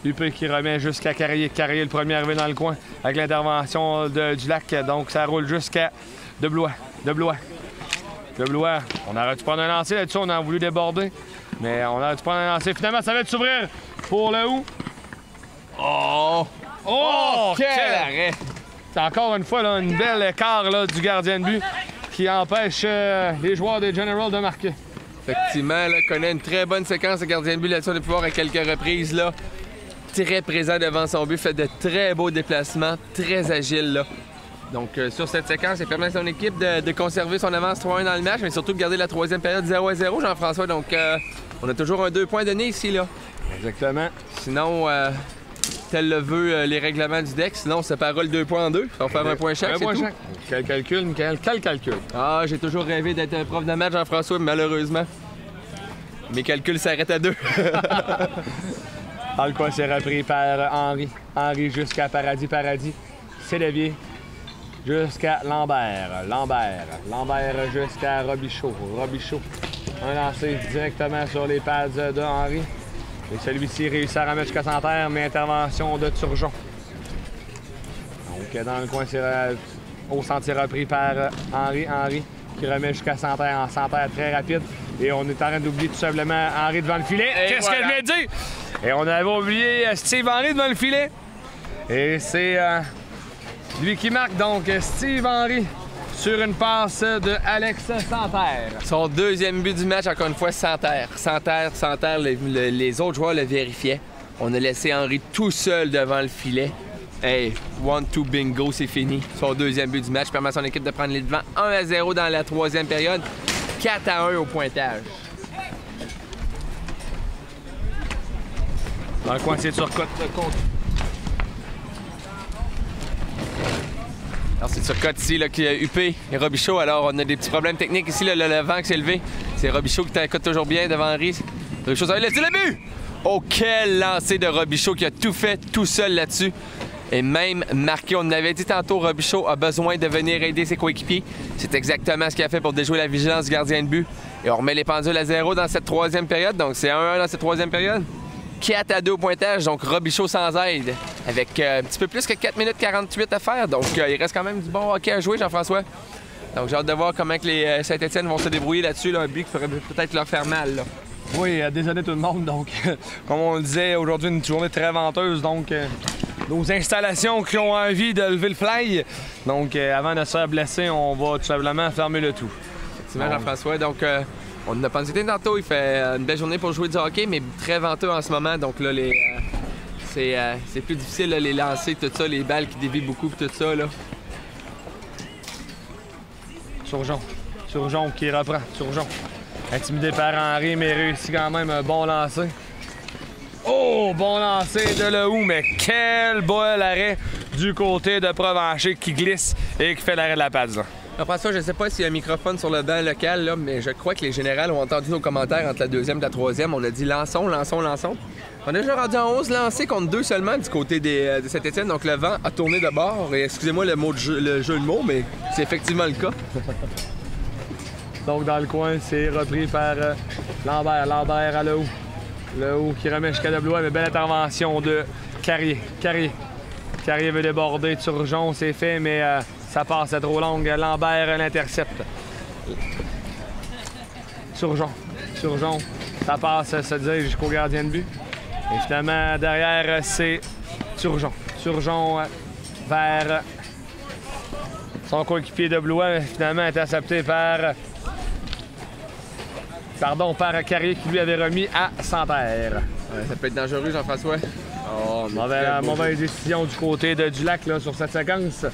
UP qui remet jusqu'à Carrier. Carrier, le premier arrivé dans le coin avec l'intervention du Lac. Donc, ça roule jusqu'à Deblois. De Blois, on aurait dû prendre un lancer là-dessus, on a voulu déborder. Mais on aurait dû prendre un lancer. Finalement, ça va s'ouvrir pour le où? Oh! Oh! Quel arrêt! C'est encore une fois là, une belle écart là, du gardien de but qui empêche les joueurs des Generals de marquer. Effectivement, là, connaît une très bonne séquence de gardien de but là-dessus de pouvoir à quelques reprises. Là. Très présent devant son but, fait de très beaux déplacements, très agile. Là. Donc, sur cette séquence, il permet à son équipe de conserver son avance 3-1 dans le match, mais surtout de garder la troisième période 0-0, Jean-François. Donc, on a toujours un 2 points donné ici. Là. Exactement. Sinon, tel le veut les règlements du deck, sinon on séparera le 2 points en deux. On va faire un point chaque, c'est tout. Quel calcul, Michael? Quel calcul? Ah, j'ai toujours rêvé d'être un prof de maths, Jean-François, mais malheureusement, mes calculs s'arrêtent à 2. Dans le coin, c'est repris par Henry. Henry jusqu'à Paradis. C'est dévié jusqu'à Lambert. Lambert jusqu'à Robichaud. Un lancé directement sur les pads de Henry. Et celui-ci réussit à remettre jusqu'à Santerre, mais intervention de Turgeon. Donc dans le coin, c'est au sentier repris par Henry. Henry qui remet jusqu'à Santerre en Santerre très rapide. Et on est en train d'oublier tout simplement Henry devant le filet. Qu'est-ce que je viens de dire? Et on avait oublié Steve Henry devant le filet. Et c'est lui qui marque, donc Steve Henry sur une passe de Alex Santerre. Son deuxième but du match, encore une fois, Santerre. Santerre, les autres joueurs le vérifiaient. On a laissé Henry tout seul devant le filet. Hey, 1-2 bingo, c'est fini. Son deuxième but du match permet à son équipe de prendre les devants 1-0 dans la troisième période, 4-1 au pointage. Dans le coin, c'est sur côte contre. Alors, c'est sur côte ici là, qui a Huppé et Robichaud. Alors, on a des petits problèmes techniques ici. Là, le vent qui s'est levé. C'est Robichaud qui t'écoute toujours bien devant Henry. Robichaud, ça va laisser le but! Oh, quel lancer de Robichaud qui a tout fait tout seul là-dessus. Et même marqué, on avait dit tantôt, Robichaud a besoin de venir aider ses coéquipiers. C'est exactement ce qu'il a fait pour déjouer la vigilance du gardien de but. Et on remet les pendules à 0 dans cette troisième période. Donc, c'est 1-1 dans cette troisième période. 4-2 au pointage, donc Robichaud sans aide, avec un petit peu plus que 4 minutes 48 à faire. Donc, il reste quand même du bon hockey à jouer, Jean-François. Donc, j'ai hâte de voir comment que les Saint-Étienne vont se débrouiller là-dessus. Là, un but qui ferait peut-être leur faire mal. Là. Oui, désolé tout le monde. Donc, comme on le disait, aujourd'hui, une journée très venteuse. Donc, nos installations qui ont envie de lever le fly. Donc, avant de se faire blesser, on va tout simplement fermer le tout. Effectivement, Jean-François. Donc, on n'a pas discuté tantôt. Il fait une belle journée pour jouer du hockey, mais très venteux en ce moment. Donc, là, c'est plus difficile, là, les lancers, tout ça, les balles qui dévient beaucoup, tout ça. Là. Turgeon qui reprend. Turgeon. Intimidé par Henry, mais réussit quand même un bon lancer. Oh, bon lancer de Lehou, mais quel bel arrêt du côté de Provencher qui glisse et qui fait l'arrêt de la patte. François, je ne sais pas s'il y a un microphone sur le banc local, là, mais je crois que les générales ont entendu nos commentaires entre la deuxième et la troisième. On a dit lançons. On est déjà rendu en 11 lancés contre 2 seulement du côté de Saint-Étienne. Donc le vent a tourné de bord. Et excusez-moi le jeu de mots, mais c'est effectivement le cas. Donc dans le coin, c'est repris par Lambert. Lambert à Lehou. Lehou qui remet jusqu'à Blois, mais belle intervention de Carrier. Carrier veut déborder. Turgeon, c'est fait, mais ça passe, c'est trop longue. Lambert l'intercepte. Turgeon, ça passe, se dirige jusqu'au gardien de but. Et finalement, derrière, c'est Turgeon. Turgeon vers son coéquipier de Blois, finalement intercepté par Carrier qui lui avait remis à Santerre. Ouais, ça peut être dangereux, Jean-François. Oh, mauvaise décision du côté de Dulac là, sur cette séquence.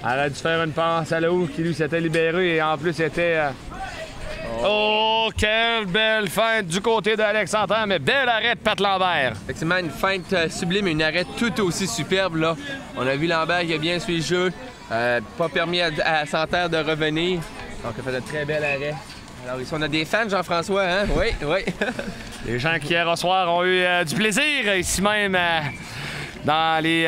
Elle aurait dû faire une passe à Lehou qui lui s'était libéré et en plus était... Oh, quelle belle feinte du côté d'Alex Santerre, mais bel arrêt de Pat Lambert. Effectivement, une feinte sublime et une arrêt tout aussi superbe. Là. On a vu Lambert qui a bien suivi le jeu, pas permis à Santerre de revenir. Donc, il a fait de très bel arrêt. Alors, ici, on a des fans, Jean-François, hein? Oui. Les gens qui, hier au soir, ont eu du plaisir, ici même, dans les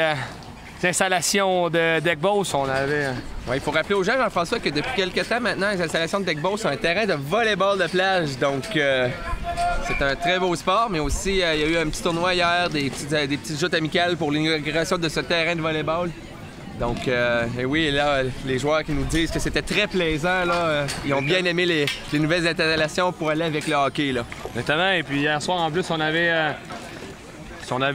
installations de Deckboss. On avait... Oui, il faut rappeler aux gens, Jean-François, que depuis quelques temps maintenant, les installations de Deckboss sont un terrain de volleyball de plage. Donc, c'est un très beau sport, mais aussi, il y a eu un petit tournoi hier, des petites joutes amicales pour l'inauguration de ce terrain de volleyball. Donc, et oui, là, les joueurs qui nous disent que c'était très plaisant, là, ils ont bien aimé les nouvelles installations pour aller avec le hockey, là. Exactement. Et puis hier soir, en plus, on avait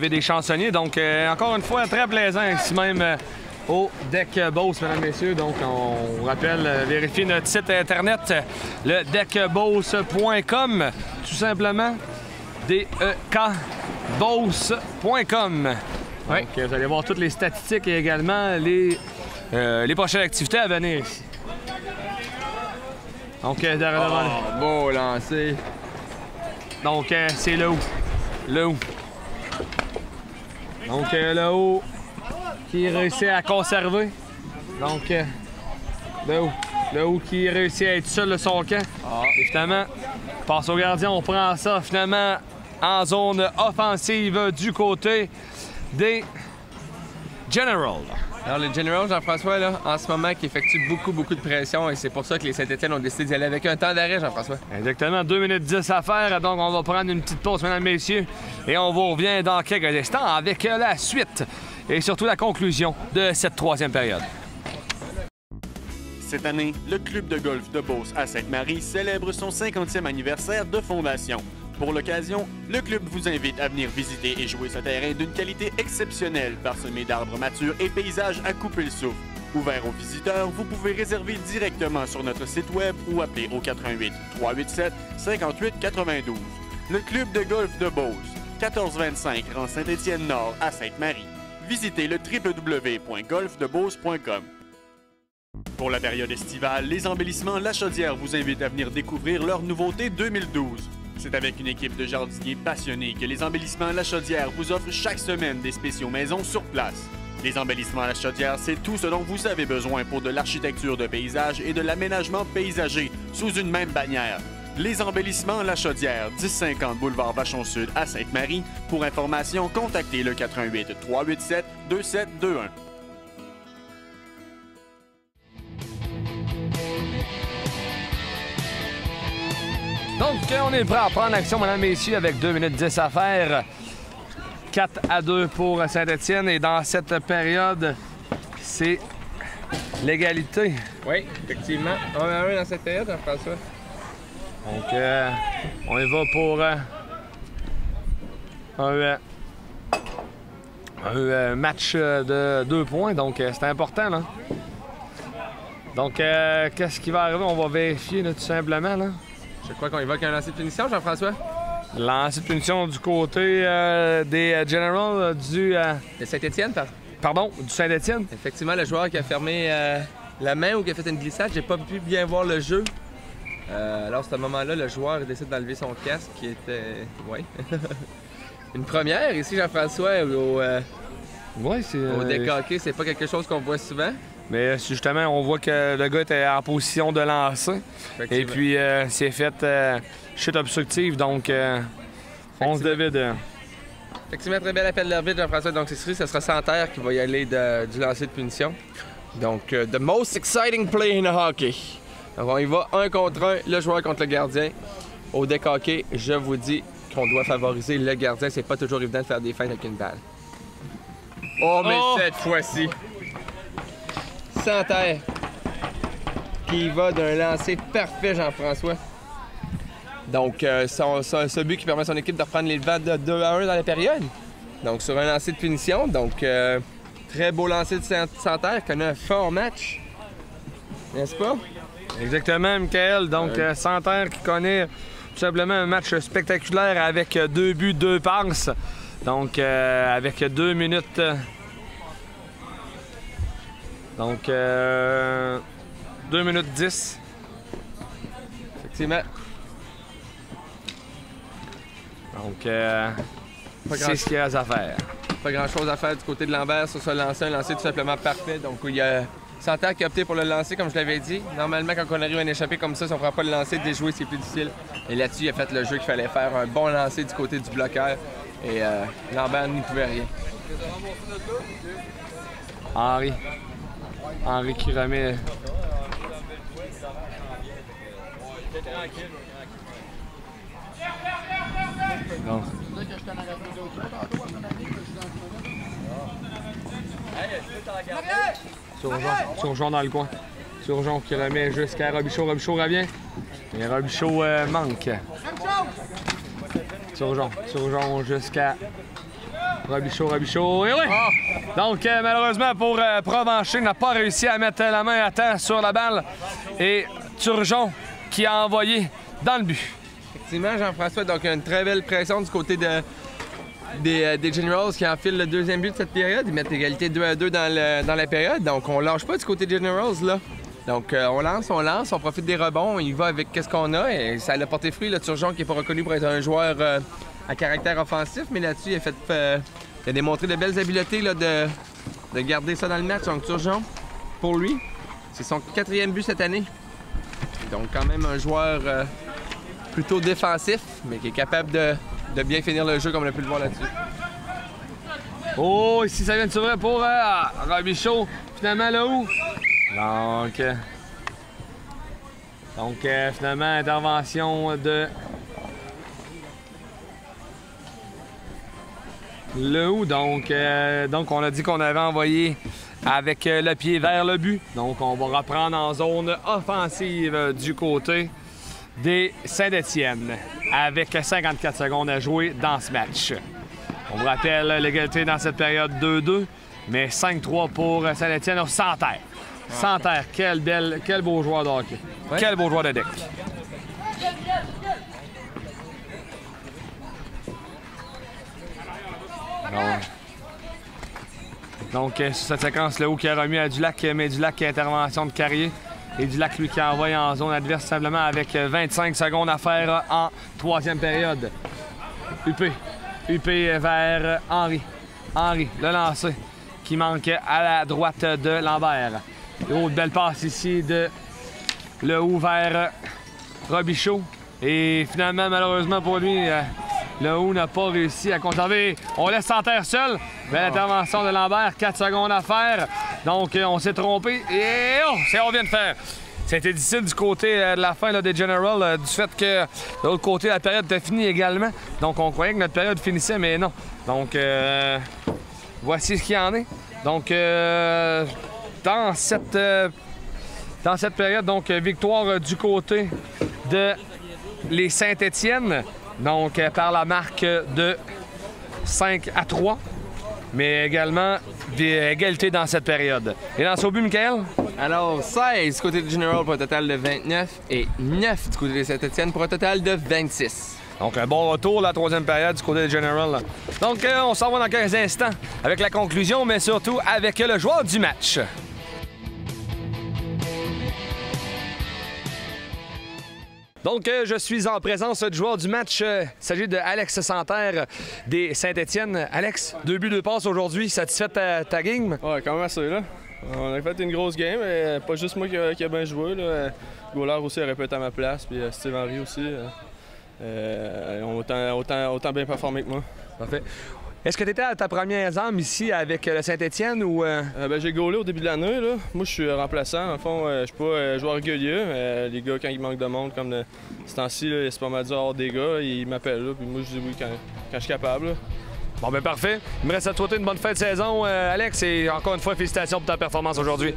des chansonniers. Donc, encore une fois, très plaisant ici même au Deck Beauce, mesdames et messieurs. Donc, on vous rappelle, vérifiez notre site internet, le deckbeauce.com, tout simplement. DEKBeauce.com. Oui. Donc, vous allez voir toutes les statistiques et également les prochaines activités à venir ici. Donc, Oh, beau lancer. donc c'est le haut. Le haut. Donc, le haut qui réussit à conserver. Donc, le haut. Le haut qui réussit à être seul de son camp. Et finalement, passe au gardien. On prend ça finalement en zone offensive du côté des Generals. Alors, les Generals, Jean-François, là, en ce moment, qui effectuent beaucoup de pression et c'est pour ça que les Saint-Étienne ont décidé d'y aller avec un temps d'arrêt, Jean-François. Exactement, 2 minutes 10 à faire. Donc, on va prendre une petite pause, mesdames et messieurs. Et on vous revient dans quelques instants avec la suite et surtout la conclusion de cette troisième période. Cette année, le club de golf de Beauce à Sainte-Marie célèbre son 50e anniversaire de fondation. Pour l'occasion, le club vous invite à venir visiter et jouer ce terrain d'une qualité exceptionnelle, parsemé d'arbres matures et paysages à couper le souffle. Ouvert aux visiteurs, vous pouvez réserver directement sur notre site web ou appeler au 88 387 58 92. Le club de golf de Beauce, 1425 rue Saint-Étienne-Nord à Sainte-Marie. Visitez le www.golfdebeauce.com. Pour la période estivale, les embellissements La Chaudière vous invitent à venir découvrir leur nouveauté 2012. C'est avec une équipe de jardiniers passionnés que les embellissements La Chaudière vous offrent chaque semaine des spéciaux maison sur place. Les embellissements La Chaudière, c'est tout ce dont vous avez besoin pour de l'architecture de paysage et de l'aménagement paysager sous une même bannière. Les embellissements La Chaudière, 1050 boulevard Vachon-Sud à Sainte-Marie. Pour information, contactez le 418 387 2721. Donc, on est prêt à prendre action, mesdames et messieurs, avec 2 minutes 10 à faire. 4-2 pour Saint-Étienne. Et dans cette période, c'est l'égalité. Oui, effectivement. 1-1 dans cette période, Jean-François. Donc, on y va pour un match de 2 points. Donc, c'est important, là. Donc, qu'est-ce qui va arriver? On va vérifier, là, tout simplement, là. Je crois qu'on évoque un lancer de punition, Jean-François. Lancer de punition du côté des Generals du... De Saint-Étienne, Pardon, du Saint-Étienne. Effectivement, le joueur qui a fermé la main ou qui a fait une glissade, j'ai pas pu bien voir le jeu. Alors, à ce moment-là, le joueur décide d'enlever son casque, qui était... Oui. Une première ici, Jean-François, au deck hockey, c'est pas quelque chose qu'on voit souvent. Mais justement, on voit que le gars était en position de lancer. Et puis, c'est fait chute obstructive, donc on se devait de... Effectivement, très bel appel de l'arbitre, Jean-François. Donc, c'est sûr, ce sera Santerre qui va y aller du lancer de punition. Donc, the most exciting play in hockey. Donc, on y va 1 contre 1, le joueur contre le gardien. Au deck hockey, je vous dis qu'on doit favoriser le gardien. C'est pas toujours évident de faire des feintes avec une balle. Oh, mais cette fois-ci, Santerre qui va d'un lancer parfait, Jean-François. Donc, ce but qui permet à son équipe de reprendre les devants de 2-1 dans la période. Donc, sur un lancer de punition. Donc, très beau lancer de Santerre, qui connaît un fort match. N'est-ce pas? Exactement, Michael. Donc, Santerre qui connaît tout simplement un match spectaculaire avec 2 buts, 2 passes. Donc, avec 2 minutes... Donc, 2 minutes 10. Effectivement. Donc, c'est ce qu'il y a à faire. Pas grand-chose à faire du côté de Lambert sur ce lancer. Un lancer tout simplement parfait. Donc, il y a Santerre qui a opté pour le lancer, comme je l'avais dit. Normalement, quand on arrive à un échappé comme ça, si on ne prend pas le lancer, déjouer, c'est plus difficile. Et là-dessus, il a fait le jeu qu'il fallait faire. Un bon lancer du côté du bloqueur. Et Lambert n'y pouvait rien. Henri qui remet... Non. Turgeon dans le coin. Turgeon qui remet jusqu'à Robichaud. Robichaud revient. Et Robichaud manque. Turgeon jusqu'à Robichaud. Et oui! Donc, malheureusement, pour Provencher, n'a pas réussi à mettre la main à temps sur la balle. Et Turgeon qui a envoyé dans le but. Effectivement, Jean-François, donc une très belle pression du côté des Generals qui enfilent le deuxième but de cette période. Ils mettent égalité 2-2 dans la période. Donc, on lâche pas du côté des Generals, là. Donc, on lance, on profite des rebonds, on y va avec ce qu'on a et ça a porté fruit. Le Turgeon qui n'est pas reconnu pour être un joueur à caractère offensif, mais là-dessus, il a démontré de belles habiletés là, de garder ça dans le match. Donc, Turgeon, pour lui, c'est son 4e but cette année. Donc, quand même un joueur plutôt défensif, mais qui est capable de bien finir le jeu, comme on a pu le voir là-dessus. Oh, ici, ça vient de s'ouvrir pour Robichaud. Finalement, là où? Donc, finalement, intervention de Lehoux. Donc, on a dit qu'on avait envoyé avec le pied vers le but. Donc, on va reprendre en zone offensive du côté des Saint-Étienne avec 54 secondes à jouer dans ce match. On vous rappelle l'égalité dans cette période 2-2, mais 5-3 pour Saint-Étienne au Santerre. Santerre, quel beau joueur de hockey. Ouais. Quel beau joueur de deck. Donc, sur cette séquence, Lehoux qui a remis à Dulac, mais Dulac qui a intervention de Carrier. Et Dulac, lui, qui a envoyé en zone adverse simplement avec 25 secondes à faire en 3e période. UP vers Henry. Henry, le lancer, qui manque à la droite de Lambert. Oh, belle passe ici de Lehoux vers Robichaud. Et finalement, malheureusement pour lui, Lehoux n'a pas réussi à conserver. On laisse Santerre seul. Belle intervention de Lambert, 4 secondes à faire. Donc, on s'est trompé. Et on vient de faire. C'était difficile du côté de la fin là, des Generals, du fait que de l'autre côté, la période était finie également. Donc, on croyait que notre période finissait, mais non. Donc, voici ce qu'il y en est. Donc, dans cette période, donc, victoire du côté de les Saint-Étienne. Donc, par la marque de 5-3. Mais également égalité dans cette période. Et dans ce but, Michael? Alors, 16 du côté du General pour un total de 29 et 9 du côté des Saint-Étienne pour un total de 26. Donc, un bon retour, la 3e période du côté des General. Donc, on s'en va dans quelques instants avec la conclusion, mais surtout avec le joueur du match. Donc, je suis en présence du joueur du match. Il s'agit de Alex Santerre des Saint-Étienne. Alex, 2 buts, 2 passes aujourd'hui. Satisfait de ta game? Ouais, quand même assez, là. On a fait une grosse game, mais pas juste moi qui a bien joué, là. Gaulard aussi aurait pu être à ma place, puis Steve Henry aussi. Autant bien performé que moi. Parfait. Est-ce que tu étais à ta première arme ici avec le Saint-Étienne ou... J'ai gaulé au début de l'année. Moi, je suis remplaçant. En fond, je suis pas joueur régulier. Les gars, quand il manque de monde, comme ce temps-ci, c'est pas mal dur hors des gars, ils m'appellent. Puis moi, je dis oui quand je suis capable. Là. Bon, ben parfait. Il me reste à te souhaiter une bonne fin de saison, Alex. Et encore une fois, félicitations pour ta performance aujourd'hui.